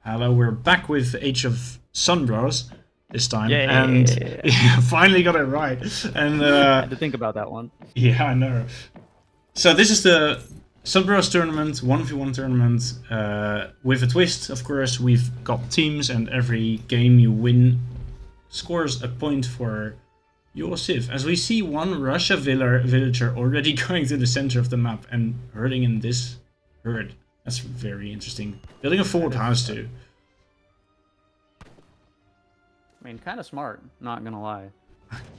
Hello, we're back with Age of Sunbros this time, and Yeah, yeah, finally got it right. And had to think about that one. yeah, I know. So this is the Sunbros tournament, 1v1 tournament, with a twist. Of course, we've got teams, and every game you win scores a point for your civ. As we see one Russia villager already going to the center of the map and herding in this herd. That's very interesting. Building a fort house too. I mean, kind of smart, not gonna lie.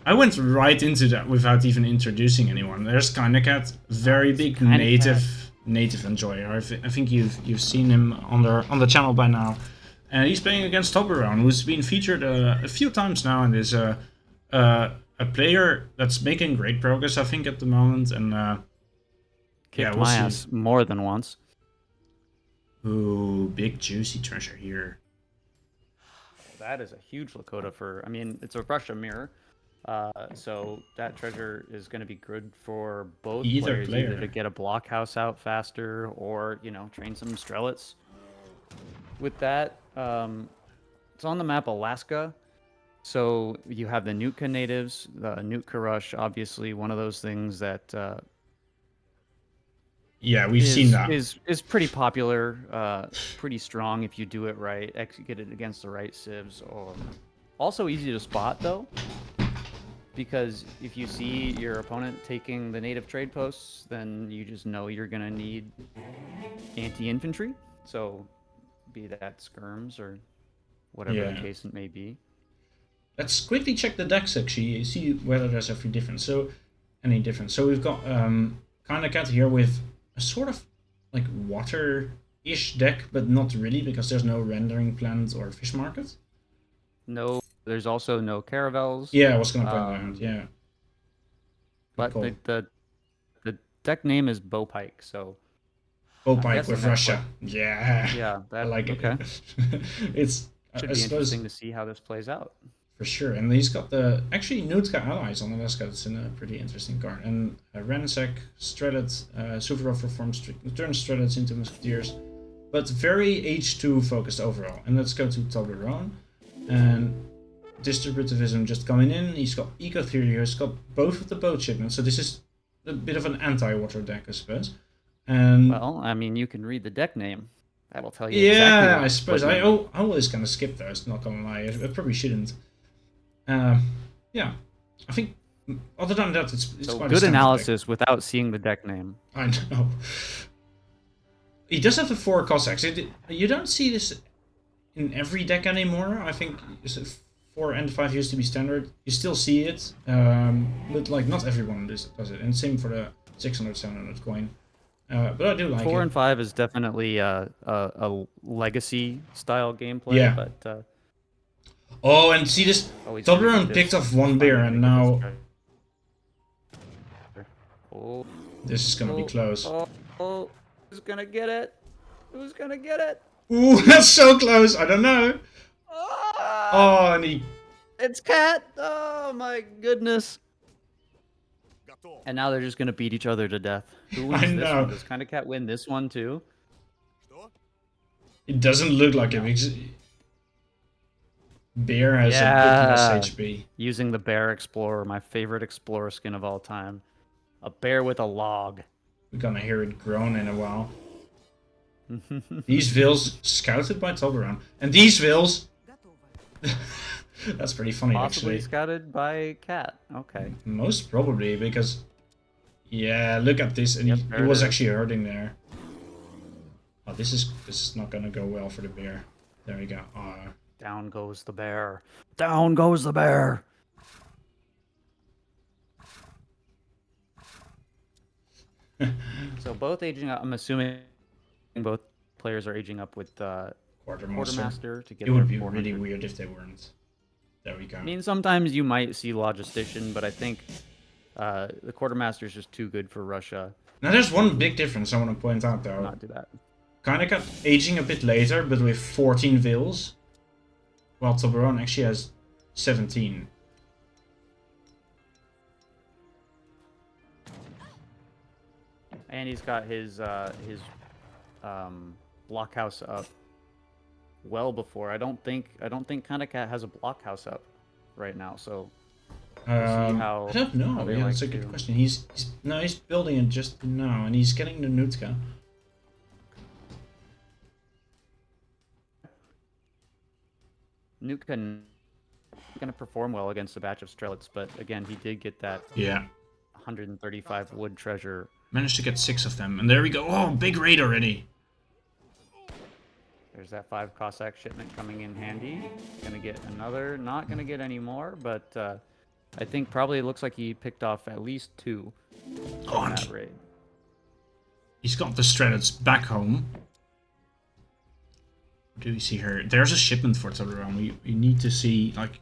I went right into that without even introducing anyone. There's Kindacat, very big Kinda native enjoyer. I think you've seen him on the channel by now. And he's playing against Toblerone, who's been featured a few times now, and is a player that's making great progress, I think, at the moment. And kicked my ass more than once. Ooh, big juicy treasure here. That is a huge Lakota for. I mean, it's a Russia mirror, so that treasure is going to be good for both players, either to get a blockhouse out faster or train some strelets. With that, it's on the map Alaska. So you have the Nootka natives, the Nootka Rush, obviously one of those things that yeah, we've seen that. Is pretty popular, pretty strong if you do it right, execute it against the right civs. Or also easy to spot though, because if you see your opponent taking the native trade posts, then you just know you're gonna need anti-infantry. So be that skirms or whatever the case it may be. Let's quickly check the decks actually, see whether there's any difference. So we've got Kindacat here with a sort of like water-ish deck, but not really, because there's no rendering plant or fish market. No, there's also no caravels. Yeah, I was gonna point that out. Yeah, but the deck name is Bowpike, so Bowpike with Russia. Yeah, I like it. Okay. It's should be interesting to see how this plays out. For sure, and he's got the actually Nootka allies on Alaska. That's in a pretty interesting card. And Ransack, Shredded, Suvorov reforms, turns Shredded into Musketeers, but very H2 focused overall. And let's go to Toblerone. And Distributivism just coming in. He's got Eco Theory here. He's got both of the boat shipments. So this is a bit of an anti-water deck, I suppose. And well, I mean, you can read the deck name. That'll tell you. Yeah, exactly I suppose I always kind of skip those. Not gonna lie, I probably shouldn't. Yeah, I think other than that, it's so quite good a analysis deck. without seeing the deck name. I know. He does have the 4 Cossacks. You don't see this in every deck anymore. I think 4 and 5 used to be standard. You still see it, but like not everyone does it. And same for the 600, 700 coin. But I do like 4 it. and 5 is definitely a legacy style gameplay. Yeah. But oh, and see this. Toblerone picked off 1 bear, and now this is gonna be close. Oh, who's gonna get it? Who's gonna get it? Ooh, that's so close. I don't know. Oh, and it's Cat. Oh my goodness. And now they're just gonna beat each other to death. Who wins this one? Does Kindacat win this one too? It doesn't look like it. Bear has a bit less HP. Using the Bear Explorer, my favorite Explorer skin of all time. A bear with a log. We're gonna hear it groan in a while. These vills scouted by Toblerone. And these vills... That's pretty funny, possibly actually. Scouted by Cat. Okay. Most probably, because... Yeah, look at this. And he was actually hurting there. Oh, this is not gonna go well for the bear. There we go. Down goes the bear. Down goes the bear. So both aging up. I'm assuming both players are aging up with Quartermaster to get. It would be really weird if they weren't. There we go. I mean, sometimes you might see Logistician, but I think the Quartermaster is just too good for Russia. Now, there's one big difference I want to point out, though. Not do that. Kinda aging a bit later, but with 14 vills. While Toblerone actually has 17. And he's got his blockhouse up well before. I don't think Kandakat has a blockhouse up right now, so we'll see how. I don't know. Yeah, that's a good question. He's building it just now, and he's getting the Nutka. Nutka going to perform well against a batch of Strelets, but again, he did get that 135 wood treasure. Managed to get 6 of them, and there we go. Oh, big raid already. There's that 5 Cossack shipment coming in handy. Gonna get another, not gonna get any more, but I think probably it looks like he picked off at least 2 on that raid. He's got the Strelets back home. What do we see here? There's a shipment for Toblerone. We need to see, like,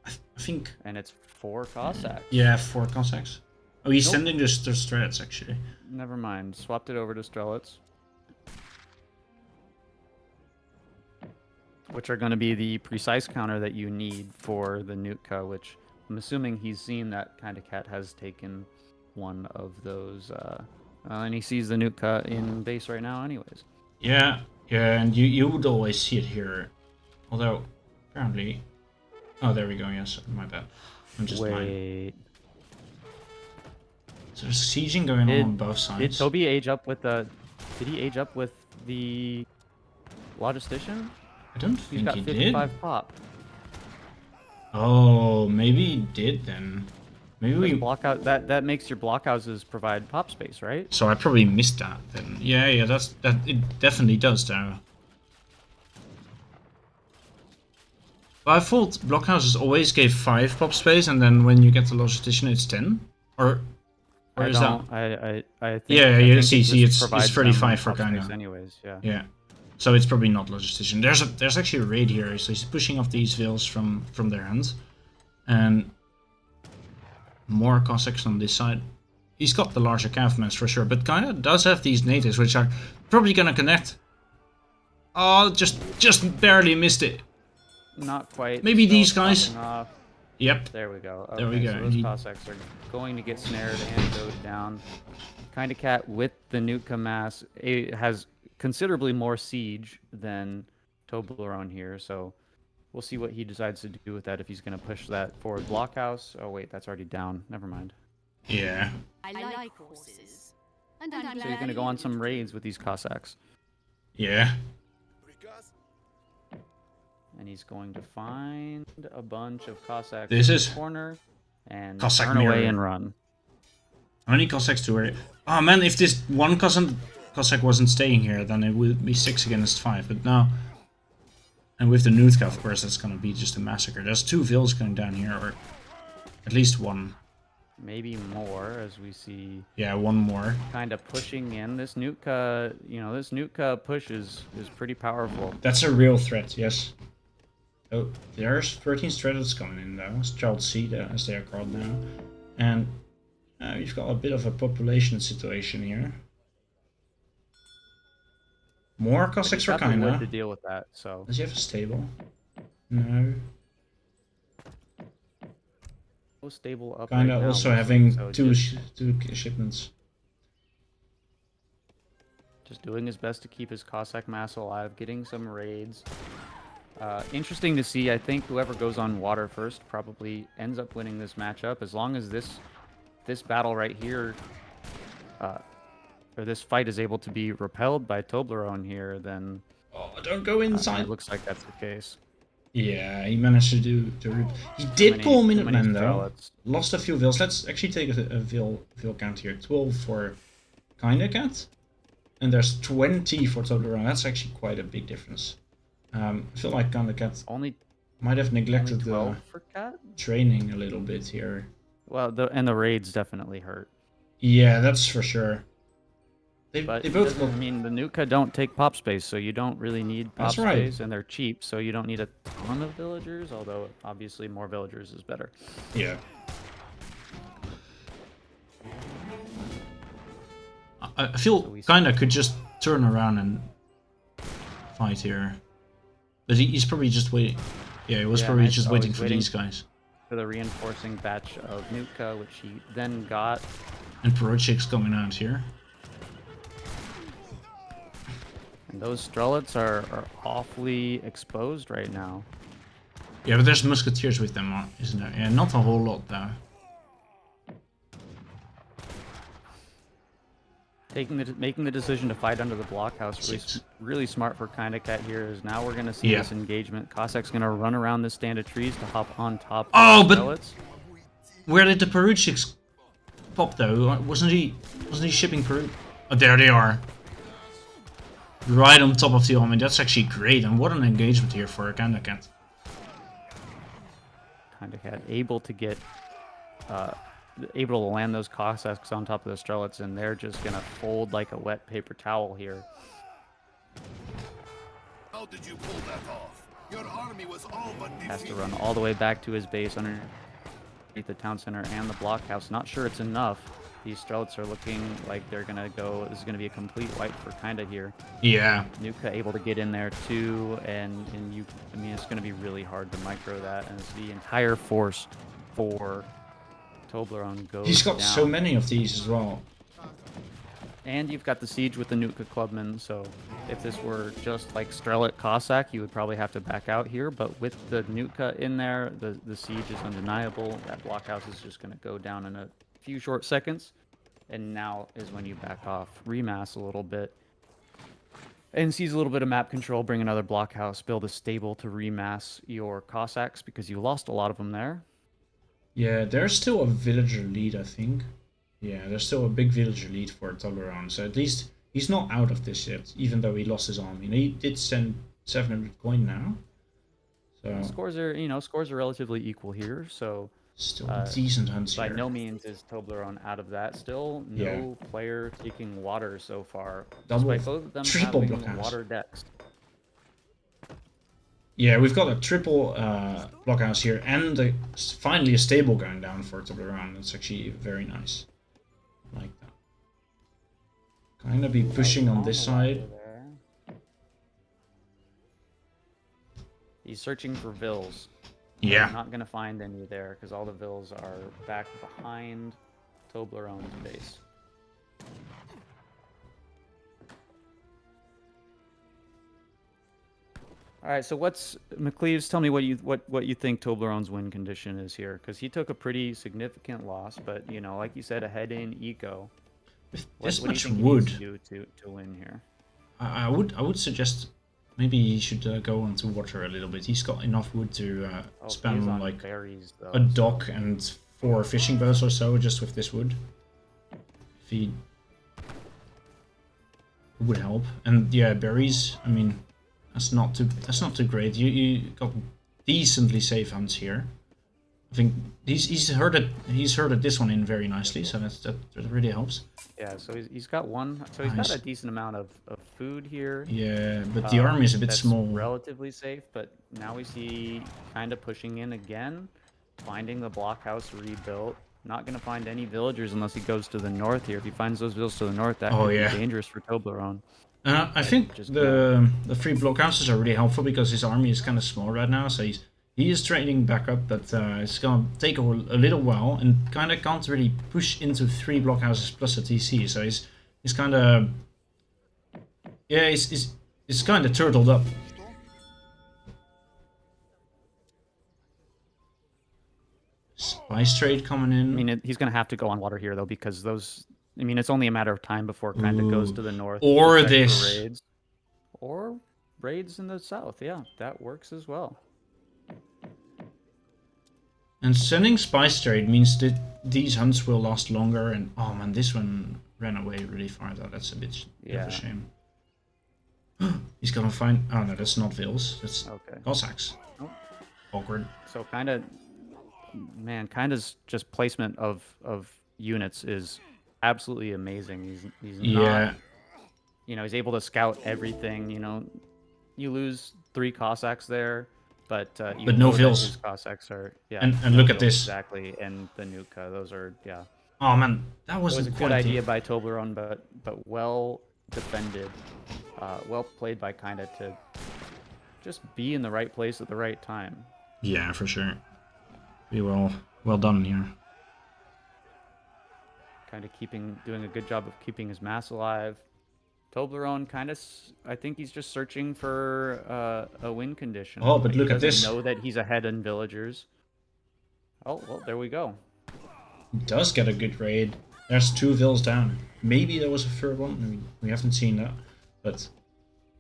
I think... And it's 4 Cossacks. Yeah, 4 Cossacks. Oh, he's sending the Strelets, actually. Never mind. Swapped it over to Strelets. Which are going to be the precise counter that you need for the Nutka, which I'm assuming he's seen that Kandakat has taken one of those. And he sees the Nutka in base right now anyways. Yeah, and you would always see it here. Although, apparently... Oh, there we go, yes, my bad. I'm just lying. So there's sieging going on both sides. Did Toby age up with the... Did he age up with the logistician? I don't think he did. He's got 55 pop. Oh, maybe he did then. Maybe we block out that makes your blockhouses provide pop space, right? So I probably missed that then. Yeah, it definitely does though. But I thought blockhouses always gave 5 pop space, and then when you get the logistician, it's 10. Or is that? I think. Yeah, you see, it's 35 for Kanga. Anyways, yeah. Yeah. So it's probably not logistician. There's actually a raid here, so he's pushing off these vills from their hands, and more Cossacks on this side. He's got the larger cav mass for sure, but kinda does have these natives, which are probably gonna connect. Oh, just barely missed it. Not quite. Maybe these guys. Yep. There we go. Okay, there we go. So those Cossacks are going to get snared and go down. Kandakat with the Nutka mass has considerably more siege than Toblerone here, so we'll see what he decides to do with that, if he's going to push that forward blockhouse. Oh wait, that's already down. Never mind. Yeah. I like horses. So he's going to go on some raids with these Cossacks. Yeah. And he's going to find a bunch of Cossacks in the corner and Cossack turn away and run. How many Cossacks do we... Oh man, if this one Cossack wasn't staying here, then it would be 6 against 5, but now... And with the Nutka, of course, that's gonna be just a massacre. There's 2 vills going down here, or at least 1. Maybe more, as we see... Yeah, 1 more. Kind of pushing in. This Nutka, this Nutka push is pretty powerful. That's a real threat, yes. Oh, there's 13 Strelets coming in though, Child C, as they are called now. And we've got a bit of a population situation here. More Cossacks for Kinda. To deal with that, so. Does he have a stable? No. No stable up. Kinda right also now, having so two shipments. Just doing his best to keep his Cossack mass alive, getting some raids. Interesting to see. I think whoever goes on water first probably ends up winning this matchup. As long as this battle right here, or this fight is able to be repelled by Toblerone here, then... Oh, don't go inside. It looks like that's the case. Yeah, he managed to do... He did pull Minutemen though. Lost a few vills. Let's actually take a vill count here. 12 for Kandakat. And there's 20 for Toblerone. That's actually quite a big difference. I feel like Kandakat might have neglected the training a little bit here. Well, the raids definitely hurt. Yeah, that's for sure. They both look... I mean, the Nutka don't take pop space, so you don't really need pop space, and they're cheap, so you don't need a ton of villagers, although obviously more villagers is better. Yeah. I feel Kinda could just turn around and fight here. But he's probably just waiting. Yeah, he was probably just waiting for these guys. For the reinforcing batch of Nutka, which he then got. And Porochik's coming out here. And those Strelets are awfully exposed right now. Yeah, but there's musketeers with them, isn't there? Yeah, not a whole lot though. Making the decision to fight under the blockhouse really smart for Kinda here. Is now we're gonna see this engagement. Cossack's gonna run around this stand of trees to hop on top of the Strelets. Where did the Peruchiks pop though? Wasn't he shipping Peru? Oh, there they are. Right on top of the army. That's actually great. And what an engagement here for a Kinda Cat. Kinda Cat able to land those Cossacks on top of the Strelets, and they're just gonna fold like a wet paper towel here. How did you pull that off? Your army was all but defeated. Has to run all the way back to his base underneath the town center and the blockhouse. Not sure it's enough. These Strelets are looking like they're gonna go. This is gonna be a complete wipe for Kinda here. Yeah. Nuka able to get in there too, and I mean, it's gonna be really hard to micro that, and it's the entire force for Toblerone goes He's got down. so many of these as well. And you've got the siege with the Nuka Clubman, so if this were just like Strelet Cossack, you would probably have to back out here, but with the Nuka in there, the siege is undeniable. That blockhouse is just going to go down in a few short seconds, and now is when you back off, remass a little bit, and seize a little bit of map control, bring another blockhouse, build a stable to remass your Cossacks, because you lost a lot of them there. Yeah, there's still a villager lead, I think. Yeah, there's still a big villager lead for Toblerone, so at least he's not out of this yet, even though he lost his army. And he did send 700 coin now. So scores are relatively equal here, so still decent hunts by here. no means is Toblerone out of that. Still no player taking water so far, despite both of them having water decks. Yeah, we've got a triple blockhouse here, and finally a stable going down for Toblerone. That's actually very nice. Like that. Kinda be pushing on this side. He's searching for vills. Yeah. Not gonna find any there because all the vills are back behind Toblerone's base. All right, so McCleves? Tell me what you think Toblerone's win condition is here, because he took a pretty significant loss, but like you said, ahead in eco. This much what do you think wood he needs to do to win here? I would suggest maybe he should go onto water a little bit. He's got enough wood to spam like berries, though, a dock and 4 fishing boats or so just with this wood. If he would help, and yeah, berries. I mean. That's not too great. You got decently safe hunts here. I think he's herded this one in very nicely, so that really helps. Yeah, so he's got one. So he's got a decent amount of food here. Yeah, but the army is a bit small. Relatively safe, but now we see kind of pushing in again, finding the blockhouse rebuilt. Not going to find any villagers unless he goes to the north here. If he finds those villas to the north, that could be dangerous for Toblerone. I think the 3 blockhouses are really helpful because his army is kind of small right now, so he is trading back up, but it's gonna take a little while, and kind of can't really push into 3 blockhouses plus a TC. So he's kind of he's kind of turtled up. Spice trade coming in. I mean, he's gonna have to go on water here though, because those. I mean, it's only a matter of time before kind of goes to the north. Or this. Raids. Or raids in the south. Yeah, that works as well. And sending spice trade means that these hunts will last longer. And oh man, this one ran away really far though. That's a bit of a shame. He's gonna find. Oh no, that's not Vils. That's Cossacks. Oh. Awkward. So Kinda's just placement of units is absolutely amazing. He's not, he's able to scout everything. You lose 3 Cossacks there, but no Vils. His Cossacks are and look at this exactly, and the Nuka. Those are Oh man, that was a good idea by Toblerone, but well defended, well played by Kinda to just be in the right place at the right time. Yeah, for sure. Be well done here. Kind of doing a good job of keeping his mass alive, Toblerone kind of, I think he's just searching for a win condition. Oh, but look at this. He doesn't know that he's ahead in villagers. Oh, well, there we go. He does get a good raid. There's 2 vills down. Maybe there was a third one. I mean, we haven't seen that. But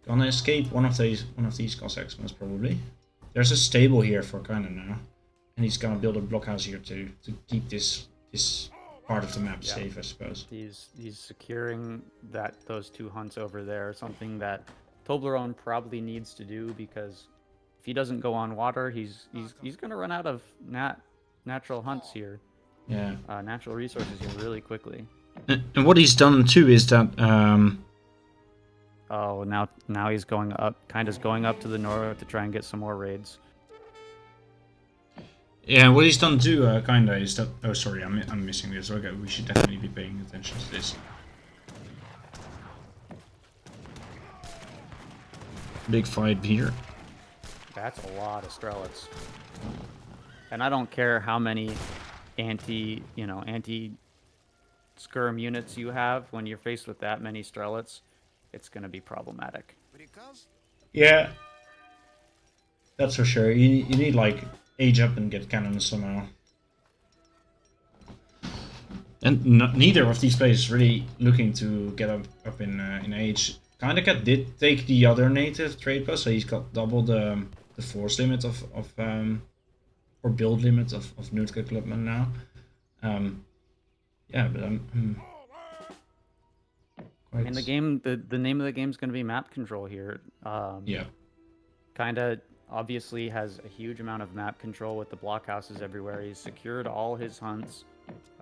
gonna escape one of these Cossacks most probably. There's a stable here for kinda now. And he's gonna build a blockhouse here to keep this part of the map safe, I suppose. He's securing those 2 hunts over there, something that Toblerone probably needs to do, because if he doesn't go on water, he's gonna run out of natural hunts here. Yeah. Natural resources here really quickly. And what he's done too is that oh, now he's going up to the north to try and get some more raids. yeah, what he's done too, kinda, is that... Oh, sorry, I'm missing this. Okay, we should definitely be paying attention to this. Big fight here. That's a lot of Strelets. And I don't care how many anti-skirm units you have. When you're faced with that many Strelets, it's going to be problematic. Yeah. That's for sure. You need, like, age up and get cannons somehow. And neither of these players is really looking to get up in age. Kinda did take the other native trade post, so he's got double the force limit or build limit of Nootka equipment now. Yeah, but quite... And the game, the name of the game is going to be map control here. Yeah. Kinda obviously has a huge amount of map control with the blockhouses everywhere. He's secured all his hunts.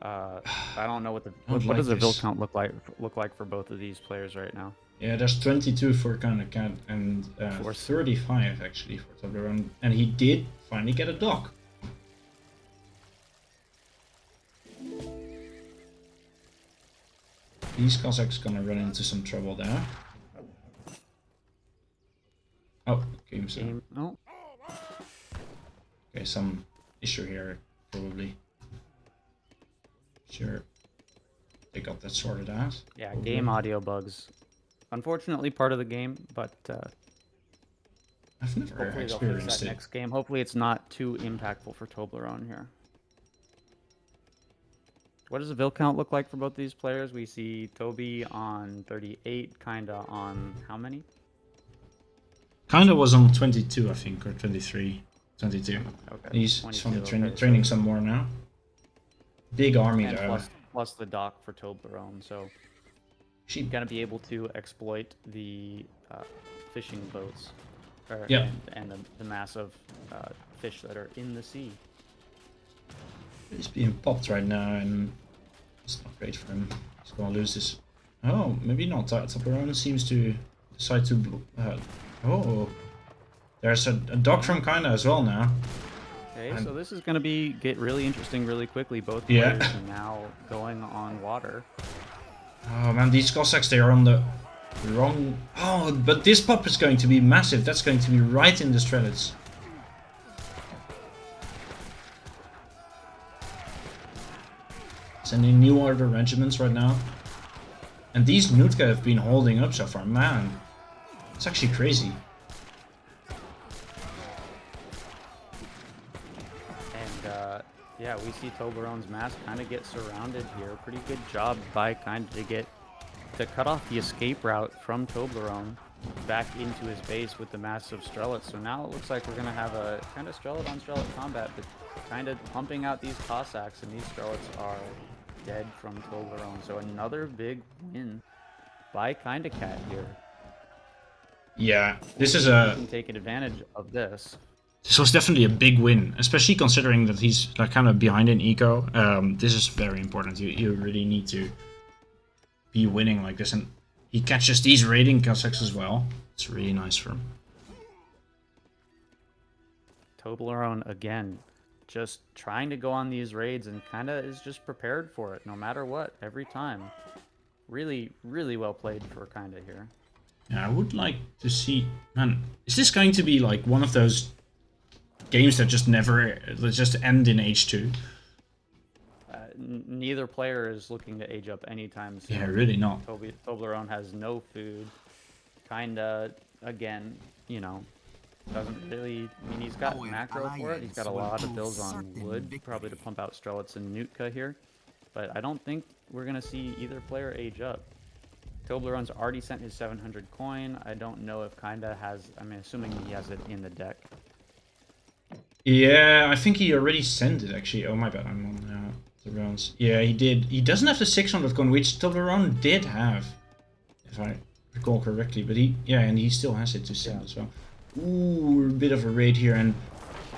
I don't know what does the vill count look like for both of these players right now. Yeah, there's 22 for Cat and 35 actually for Toblerone, and he did finally get a dock. These Cossacks gonna run into some trouble there. Oh, game. Oh. Okay, some issue here probably. Sure, they got that sorted out. Yeah, game audio bugs. Unfortunately, part of the game, but I've never hopefully they'll fix experienced that it. next game. Hopefully, it's not too impactful for Toblerone here. What does the vill count look like for both these players? We see Toby on 38, kinda on how many? Kinda was on 22, I think, or 23. 22. Okay. He's 22, training some more now. Big army and there. Plus the dock for Toblerone, so she's gonna be able to exploit the fishing boats, and the massive fish that are in the sea. He's being popped right now, and it's not great for him. He's gonna lose this. Oh, maybe not. Toblerone seems to decide to. Oh, there's a dock from Kinda as well now. Okay, so this is going to get really interesting really quickly. Both players are now going on water. Oh man, these Cossacks, they are on the wrong... Oh, but this pop is going to be massive. That's going to be right in the Strelets. Sending new order regiments right now. And these Nootka have been holding up so far. Man, it's actually crazy. Yeah, we see Toblerone's mass kind of get surrounded here. Pretty good job by to cut off the escape route from Toblerone back into his base with the massive Strelets. So now it looks like we're going to have a kind of Strelet on Strelet combat, but kind of pumping out these Cossacks, and these Strelets are dead from Toblerone. So another big win by Kinda Cat here. Yeah, this is a... Can take advantage of this. This was definitely a big win, especially considering that he's like kind of behind in eco. This is very important. You really need to be winning like this, and he catches these raiding Cossacks as well. It's really nice for him. Toblerone again, just trying to go on these raids and kind of is just prepared for it no matter what every time. Really, really well played for Kinda here. Yeah, I would like to see. Man, is this going to be like one of those games that just end in H2? neither player is looking to age up anytime soon. Yeah, really not. Toblerone has no food. Kinda, again, you know, doesn't really... I mean, he's got macro for it. He's got a lot of builds on wood, probably to pump out Strelitz and Nootka here. But I don't think we're going to see either player age up. Toblerone's already sent his 700 coin. I don't know if Kinda has... I mean, assuming he has it in the deck. Yeah, I think he already sent it, actually. Oh, my bad. I'm on the rounds. Yeah, he did. He doesn't have the 600 coin, which Toblerone did have, if I recall correctly. But and he still has it to send as well. Ooh, a bit of a raid here. And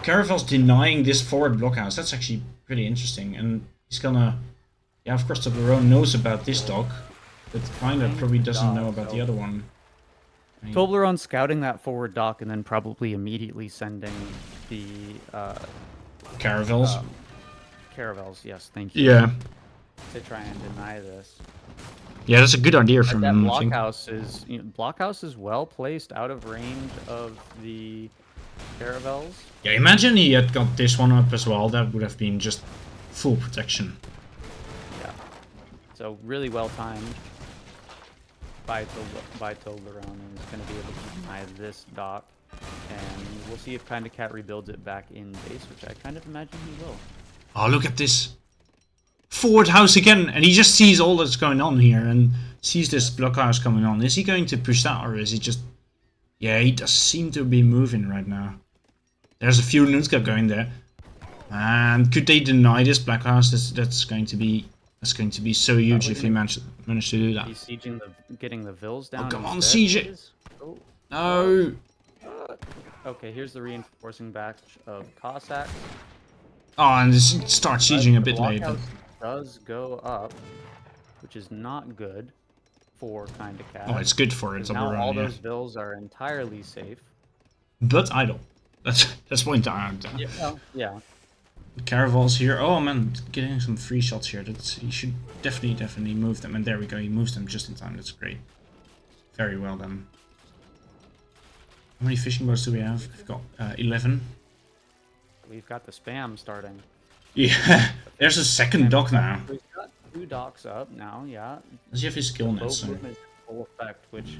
Caravel's denying this forward blockhouse. That's actually pretty interesting. And he's gonna... Yeah, of course, Toblerone knows about this dock. But Kinda probably doesn't know about the other one. Toblerone scouting that forward dock and then probably immediately sending the Caravels. Caravels, yes, thank you. Yeah. To try and deny this. Yeah, that's a good idea from him. Blockhouse is blockhouse is well placed out of range of the Caravels. Yeah, imagine he had got this one up as well. That would have been just full protection. Yeah. So really well timed by Toblerone, and is going to be able to deny this dock. And we'll see if Kinda Cat rebuilds it back in base, which I kind of imagine he will. Oh, look at this. Forward house again, and he just sees all that's going on here and sees this blockhouse coming on. Is he going to push that, or is he just... Yeah, he does seem to be moving right now. There's a few Nunska going there. And could they deny this blockhouse? That's going to be so huge if he managed to do that. He's sieging getting the Vils down. Oh, come on, siege it! Oh. No! Okay, here's the reinforcing batch of Cossacks. Oh, and this starts sieging a bit late. But does go up, which is not good for Kinda Cat. Oh, it's good for it. Now all those Vils are entirely safe. But idle. That's point out. Yeah. Caravels here. Oh man, getting some free shots here. He should definitely move them. And there we go. He moves them just in time. That's great. Very well done. How many fishing boats do we have? We've got 11. We've got the spam starting. Yeah, there's a second dock now. We've got 2 docks up now, yeah. Does he have his skill net? So. Is full effect, which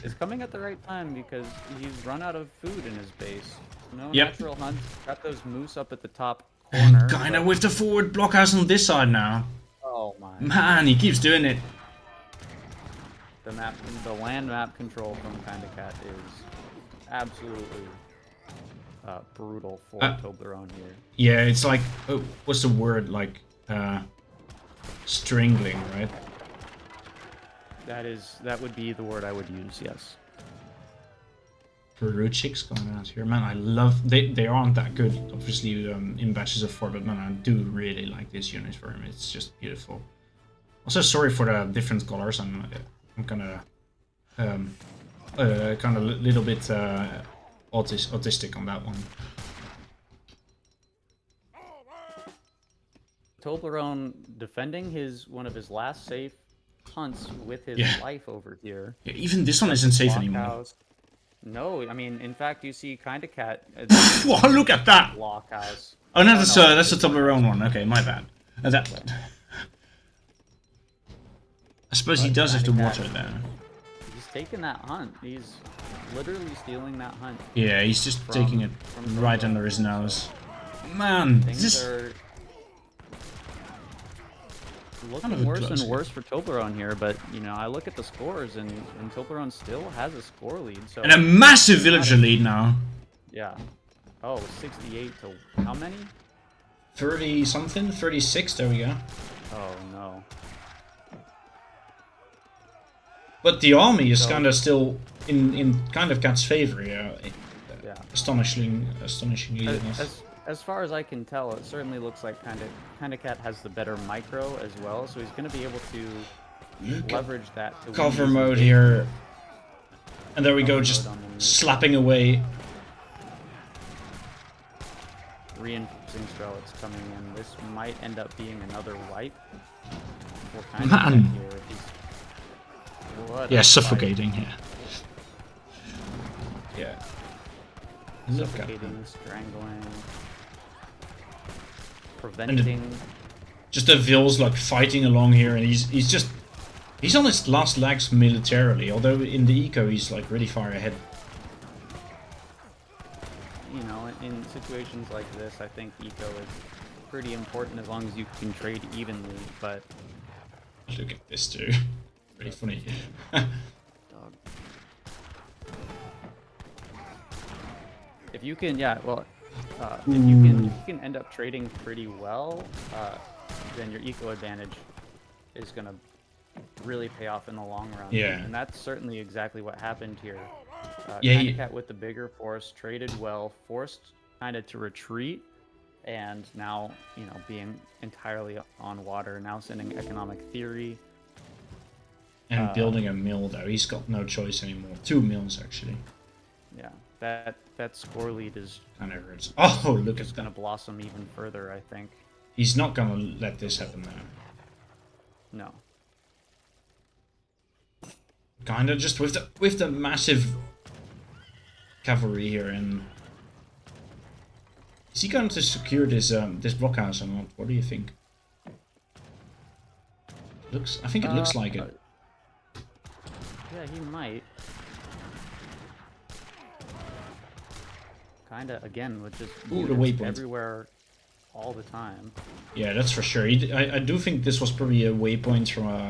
is coming at the right time because he's run out of food in his base. No natural hunt. Got those moose up at the top corner. Kinda with the forward blockhouse on this side now. Oh my. Man, he keeps doing it. The land map control from Kinda Cat is absolutely brutal for Toblerone here. Yeah, it's like, what's the word? Like, strangling, right? That would be the word I would use, yes. Peruchic's going out here. Man, I love... They aren't that good, obviously, in batches of 4, but man, I do really like this unit for him. It's just beautiful. Also, sorry for the different colors. I'm kind of a little bit autistic on that one. Toblerone defending one of his last safe hunts with his life over here. Yeah, even this one isn't safe anymore. No, I mean, in fact, you see Kinda Cat. Whoa, look at that! Blockhouse. Oh no, that's a Toblerone one. Okay, my bad. I suppose he does have the water there. He's taking that hunt. He's literally stealing that hunt. Yeah, he's just taking it right under his nose. Man, things are looking worse and worse for Toblerone here, but you know, I look at the scores and Toblerone still has a score lead. So and a massive villager lead now. Yeah. Oh, 68 to how many? 30 something, 36. There we go. Oh no. But the army is kind of still in kind of Cat's favor, yeah. Astonishingly enough. As far as I can tell, it certainly looks like Kinda Cat has the better micro as well, so he's going to be able to leverage that. To cover mode here, and there we go, just slapping away. Reinforcing Strelitz coming in. This might end up being another wipe for Kinda Cat here. What suffocating here. Yeah. Suffocating, strangling, preventing. Just the Vil's like fighting along here, and he's on his last legs militarily. Although in the eco he's like really far ahead. You know, in situations like this, I think eco is pretty important as long as you can trade evenly. But look at this too, pretty funny. Dog. If you can, yeah, well, if you can end up trading pretty well, then your eco advantage is gonna really pay off in the long run. Yeah. And that's certainly exactly what happened here. Yeah, Cat with the bigger force traded well, forced kind of to retreat, and now, you know, being entirely on water, now sending economic theory. And building a mill though, he's got no choice anymore. 2 mills actually. Yeah, that score lead is Kind of hurts. Oh, look at gonna that. blossom even further, I think. He's not gonna let this happen now. No. Kinda just with the massive cavalry here, and is he going to secure this this blockhouse or not? What do you think? I think it looks like it. Yeah, he might. Kinda again, with just Ooh, the units waypoint. everywhere all the time. Yeah, that's for sure. I do think this was probably a waypoint from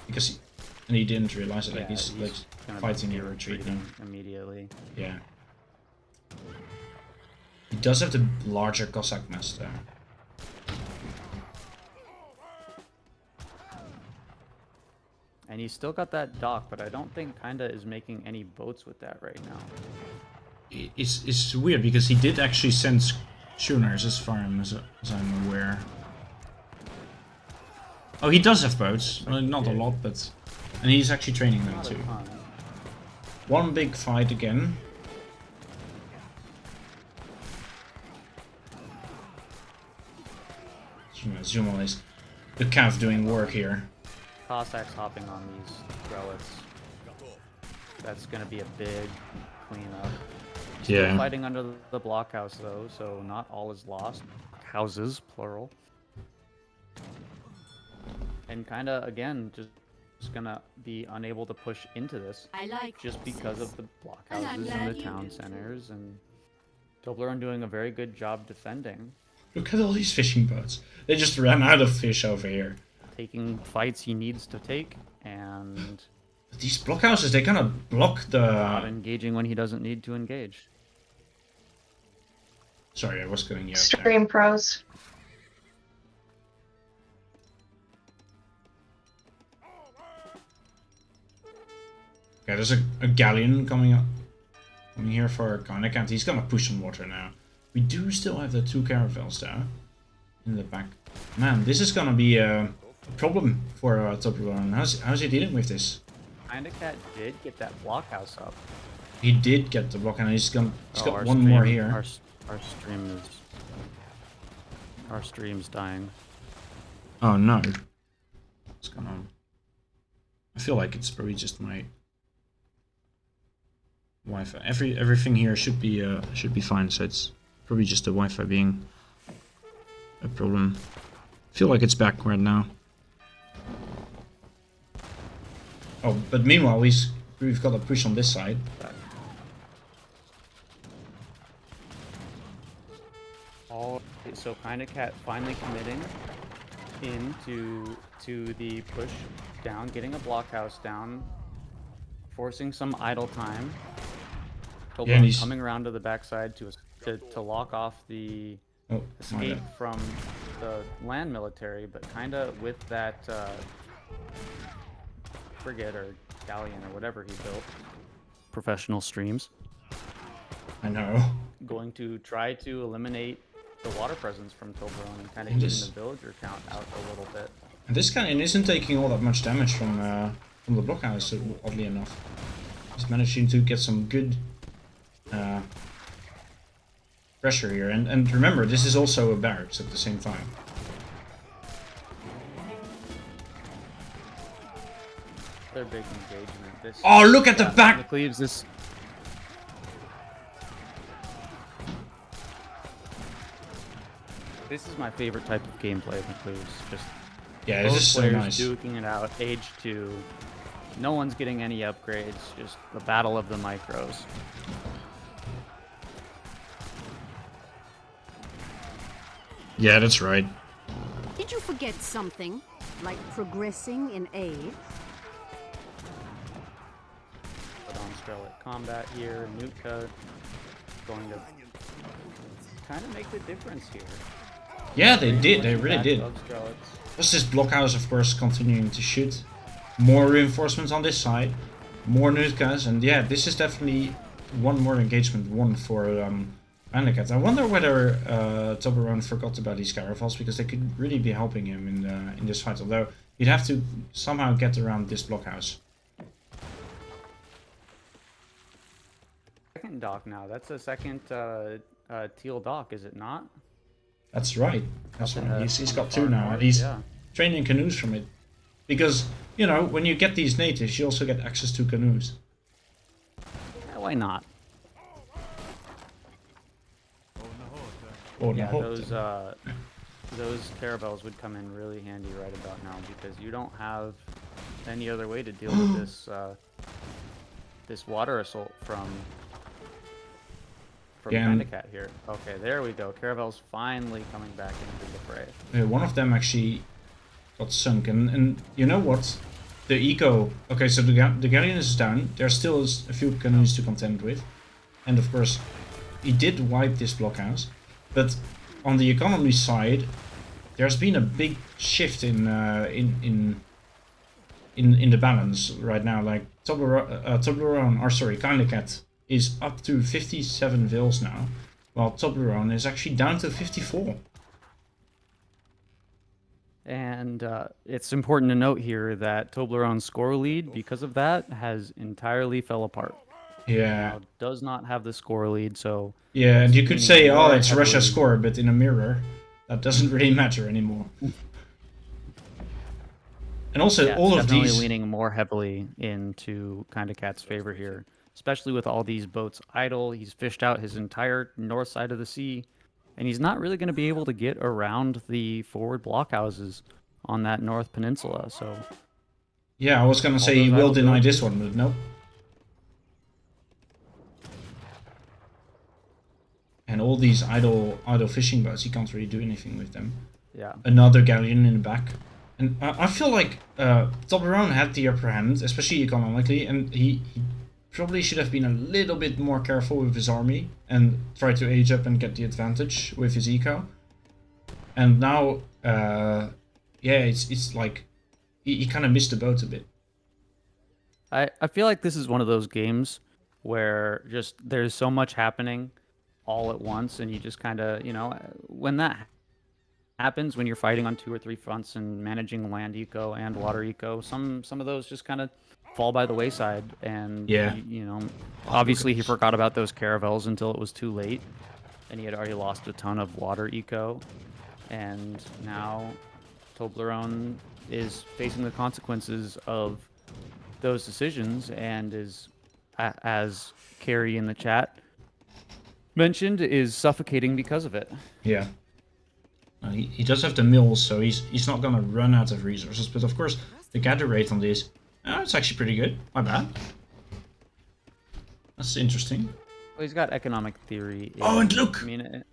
because he didn't realize it. Like he's like gonna fighting be a retreat now. immediately. Yeah. He does have the larger Cossack mass there. And he's still got that dock, but I don't think Kinda is making any boats with that right now. It's weird because he did actually send schooners as far as I'm aware. Oh, he does have boats. Well, not a lot, but... And he's actually training them too. One big fight again. Zoom on this. The Cav doing work here. Cossacks hopping on these relics. That's gonna be a big cleanup. Still fighting under the blockhouse though, so not all is lost. Houses, plural. And kinda again, just gonna be unable to push into this. Just because of the blockhouses and the town centers, and Toblerone doing a very good job defending. Look at all these fishing boats. They just ran out of fish over here. Taking fights he needs to take, and These blockhouses, they kind of block the... not engaging when he doesn't need to engage. Sorry, I was going out Stream pros. Okay, there's a galleon coming up. Coming here for Karnak. He's gonna push some water now. We do still have the 2 caravels there. In the back. Man, this is gonna be a problem for Toblerone. How's he dealing with this? Kinda Cat did get that blockhouse up. He did get the block, and he's got one stream, more here. Our stream's dying. Oh no. What's going on? I feel like it's probably just my Wi-Fi. Everything here should be fine, so it's probably just the Wi-Fi being a problem. I feel like it's back right now. Oh, but meanwhile we've got a push on this side. So Kinda Cat finally committing into the push down, getting a blockhouse down, forcing some idle time. Yeah, he's coming around to the backside to lock off the escape from the land military, but kinda with that frigate or galleon or whatever he built. Professional streams. I know. Going to try to eliminate the water presence from Toblerone and kind of getting the villager count out a little bit. And this guy isn't taking all that much damage from the blockhouse, oddly enough. He's managing to get some good pressure here. And remember, this is also a barracks at the same time. Their big engagement. Oh, look at the back! McCleves, this... This is my favorite type of gameplay, McCleves. Just yeah, this is so nice. Duking it out, age 2. No one's getting any upgrades. Just the battle of the micros. Yeah, that's right. Did you forget something? Like progressing in age? Put on Strelic combat here. Nutka going to kind of make the difference here. Yeah, they did. They really did. Strelic. Plus this blockhouse, of course, continuing to shoot. More reinforcements on this side. More Nutkas. And yeah, this is definitely one more engagement won for Anakat. I wonder whether Toblerone forgot about these caravels, because they could really be helping him in this fight. Although he'd have to somehow get around this blockhouse. Second dock now. That's a second teal dock, is it not? That's right. That's right. He's got 2 now, and he's training canoes from it. Because, you know, when you get these natives, you also get access to canoes. Yeah, why not? Oh, yeah, those caravels would come in really handy right about now, because you don't have any other way to deal with this this water assault from Pandacat here. Okay, there we go. Caravels finally coming back into the fray. One of them actually got sunk, and you know what? The eco. Okay, so the galleon is down. There still is a few canoes to contend with, and of course, he did wipe this blockhouse. But on the economy side, there's been a big shift in the balance right now. Like Toblerone, or sorry, Kindacat is up to 57 vils now, while Toblerone is actually down to 54. And it's important to note here that Toblerone's score lead, because of that, has entirely fell apart. Yeah. Now, does not have the score lead, so... Yeah, and you could say, oh, it's Russia's score, but in a mirror, that doesn't really matter anymore. And also, yeah, all of these... definitely leaning more heavily into Kindacat's favor here, especially with all these boats idle. He's fished out his entire north side of the sea, and he's not really going to be able to get around the forward blockhouses on that North Peninsula, so... Yeah, I was going to say he will deny this one, but nope. And all these idle fishing boats, he can't really do anything with them. Yeah. Another galleon in the back. And I feel like Toblerone had the upper hand, especially economically, and he probably should have been a little bit more careful with his army and try to age up and get the advantage with his eco. And now, yeah, it's like he kind of missed the boat a bit. I feel like this is one of those games where just there's so much happening all at once, and you just kind of, you know, when that happens, when you're fighting on 2 or 3 fronts and managing land eco and water eco, some of those just kind of fall by the wayside. And yeah, you know, obviously he forgot about those caravels until it was too late, and he had already lost a ton of water eco, and now Toblerone is facing the consequences of those decisions, and is, as Carrie in the chat mentioned, is suffocating because of it. Yeah. He does have the mills, so he's not gonna run out of resources. But of course, the gather rate on this, it's actually pretty good. Not bad. That's interesting. Well, he's got economic theory. Oh, and look! I mean,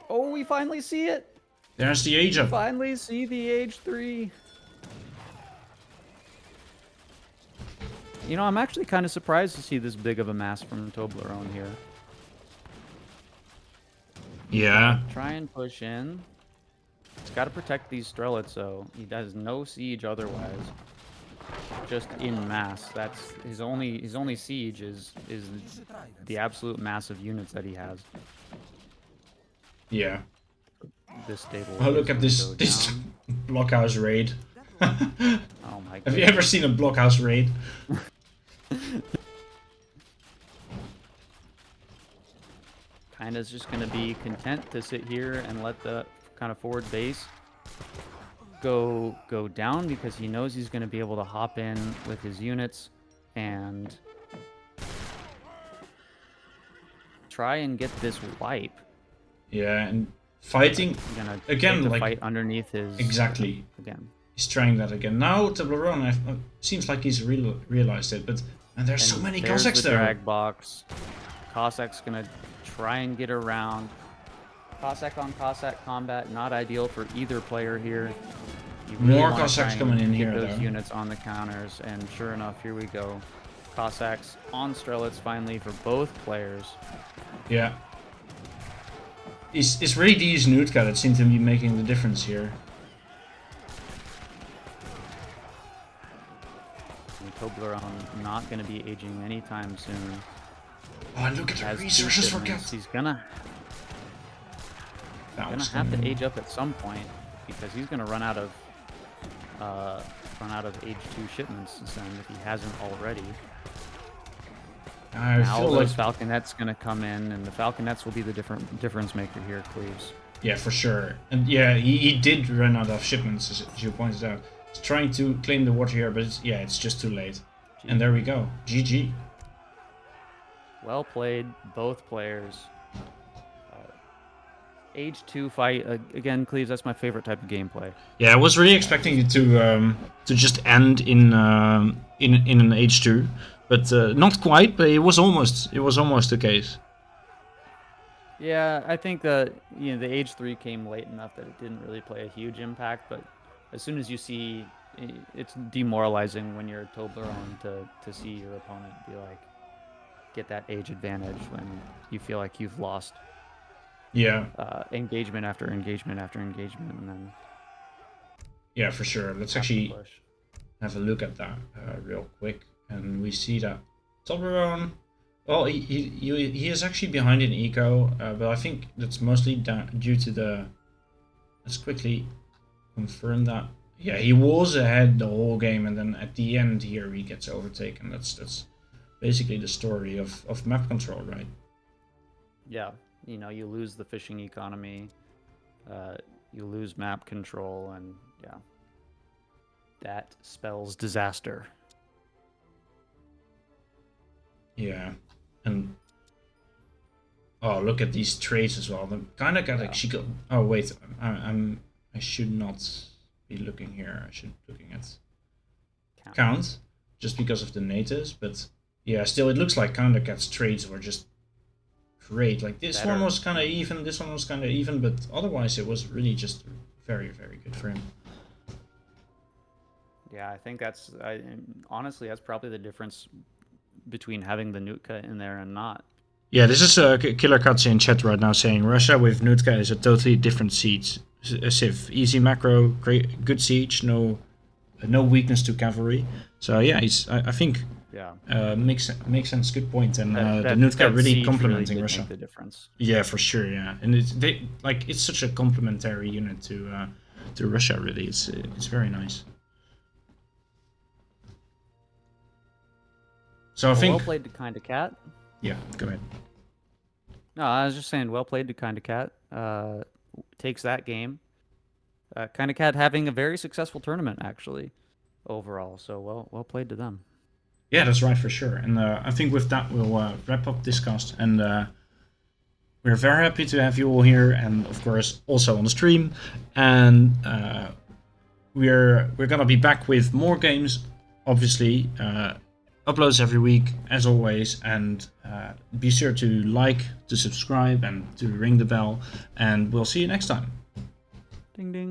oh, we finally see it. There's the age up. Finally see the age 3. You know, I'm actually kind of surprised to see this big of a mass from Toblerone here. Yeah. Try and push in. He's got to protect these Strelets, so he does no siege otherwise. Just in mass. That's his only siege is the absolute massive units that he has. Yeah. This stable. Oh, look at this blockhouse raid. Oh my god. Have you ever seen a blockhouse raid? Kinda's just going to be content to sit here and let the kind of forward base go down, because he knows he's going to be able to hop in with his units and try and get this wipe. Yeah, and fighting again, like fight underneath his. Exactly. Again. He's trying that again. Now Toblerone seems like he's realized it, but and there's so many Cossacks there. Drag box. Cossack's gonna try and get around. Cossack on Cossack combat, not ideal for either player here. Really more Cossacks coming in here, those units on the counters, and sure enough, here we go. Cossacks on Strelitz finally for both players. Yeah. It's really these Nutka that seem to be making the difference here. And Toblerone not going to be aging anytime soon. Oh, and look at the resources for Cat. He's gonna have to age up at some point because he's gonna run out of age 2 shipments soon if he hasn't already. Now those Falconets gonna come in, and the Falconets will be the difference maker here, Cleves. Yeah, for sure. And yeah, he did run out of shipments, as you pointed out. He's trying to claim the water here, but it's just too late. And there we go. GG. Well played, both players. Age 2 fight again, Cleves. That's my favorite type of gameplay. Yeah, I was really expecting it to just end in an age 2, but not quite. But it was almost the case. Yeah, I think that the age 3 came late enough that it didn't really play a huge impact. But as soon as you see, it's demoralizing when you're Toblerone to see your opponent be like get that age advantage when you feel like you've lost. Yeah. Engagement after engagement after engagement, and then. Yeah, for sure. Let's actually have a look at that real quick, and we see that Toblerone. Well, he is actually behind in eco, but I think that's mostly due to the. Let's quickly confirm that. Yeah, he was ahead the whole game, and then at the end here he gets overtaken. That's basically the story of map control, right? Yeah. You lose the fishing economy, you lose map control, and yeah, that spells disaster. Yeah, and oh, look at these traits as well. The kind of got actually go. Oh wait, I should not be looking here. I should be looking at count just because of the natives, but yeah, still it looks like Counter Cat's traits were just great. Like this one was kind of even, this one was kind of even, but otherwise it was really just very, very good for him. Yeah, I think honestly, that's probably the difference between having the Nutka in there and not. Yeah, this is Killer Cuts in chat right now saying Russia with Nutka is a totally different siege. Civ, easy macro, great, good siege, no weakness to cavalry. So yeah, I think. Yeah. Makes sense. Good point. And the Nutka really complementing really Russia. The difference. Yeah, for sure. Yeah, and it's such a complementary unit to Russia. Really, it's very nice. So I think. Well played to Kinda Cat. Yeah, go ahead. No, I was just saying, well played to Kinda Cat. Takes that game. Kinda Cat having a very successful tournament actually, overall. So well played to them. Yeah, that's right, for sure. And I think with that, we'll wrap up this cast. And we're very happy to have you all here, and of course, also on the stream. And we're gonna be back with more games, obviously. Uploads every week, as always. And be sure to like, to subscribe, and to ring the bell. And we'll see you next time. Ding ding.